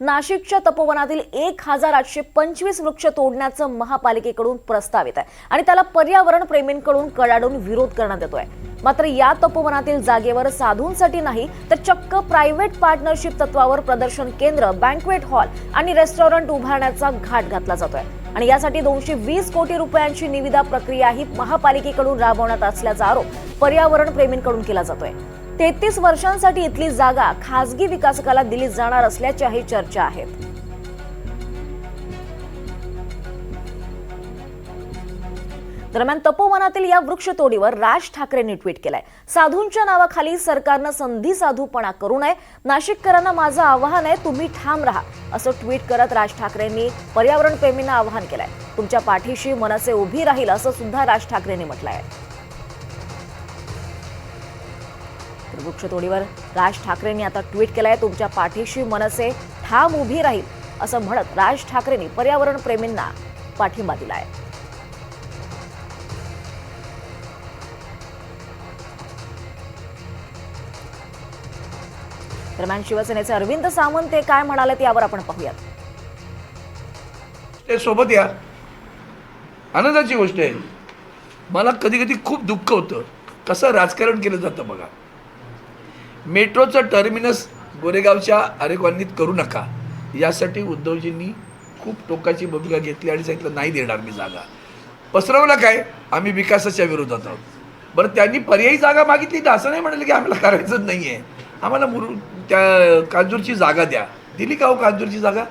नाशिकच्या तपोवनातील 1825 वृक्ष तोडण्याचं महापालिकेकडून प्रस्ताव येत आहे आणि त्याला पर्यावरण प्रेमींकडून कडाडून विरोध करण्यात येतोय। मात्र या तपोवनातील जागेवर साधूंसाठी नाही तर चक्क प्रायव्हेट पार्टनरशिप तत्वावर प्रदर्शन केंद्र, बँक्वेट हॉल आणि रेस्टॉरंट उभारण्याचा घाट घातला जातोय आणि यासाठी 220 कोटी रुपयांची निविदा प्रक्रिया ही महापालिकेकडून राबवण्यात असल्याचा आरोप पर्यावरण प्रेमींकडून केला जातोय। 33 वर्षांसाठी इथली जागा खासगी विकासकाला दिली जाणार असल्याच्याही चर्चा आहेत। दरम्यान तपोवनातील या वृक्षतोडीवर राज ठाकरेंनी ट्विट केलंय। साधूंच्या नावाखाली सरकारनं संधी साधूपणा करू नये, नाशिककरांना माझं आवाहन आहे, तुम्ही ठाम राहा असं ट्विट करत राज ठाकरेंनी पर्यावरण प्रेमींना आवाहन केलंय। तुमच्या पाठीशी मनसे उभी राहील असं सुद्धा राज ठाकरेंनी म्हटलंय। वृक्षतोडीवर राज ठाकरेंनी आता ट्विट केलंय, तुमच्या पाठीशी मनसे ठाम उभी राहील असं म्हणत राज ठाकरेंनी पर्यावरण प्रेमींना पाठिंबा दिलाय। दरम्यान शिवसेनेचे अरविंद सावंत ते काय म्हणाले यावर आपण पाहूयात। ते सोबत या, आनंदाची गोष्ट आहे। मला कधी कधी खूप दुःख होतं कसं राजकारण केलं जातं बघा। मेट्रोचं टर्मिनस गोरेगावच्या आरेकॉलनीत करू नका यासाठी उद्धवजींनी खूप टोकाची भूमिका घेतली आणि सांगितलं नाही देणार मी जागा। पसरवलं काय, आम्ही विकासाच्या विरोधात आहोत। बरं, त्यांनी पर्यायी जागा मागितली तर असं नाही म्हणाले की आम्हाला करायचं नाही आहे, आम्हाला त्या कांजूरची जागा द्या। दिली का हो कांजूरची जागा?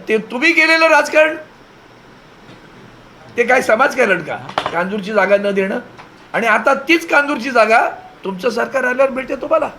ते तुम्ही केलेलं राजकारण, ते काय समाजकारण का कांजूरची जागा न देणं? आणि आता तीच कांजूरची जागा तुमचं सरकार आल्यावर मिळते तुम्हाला।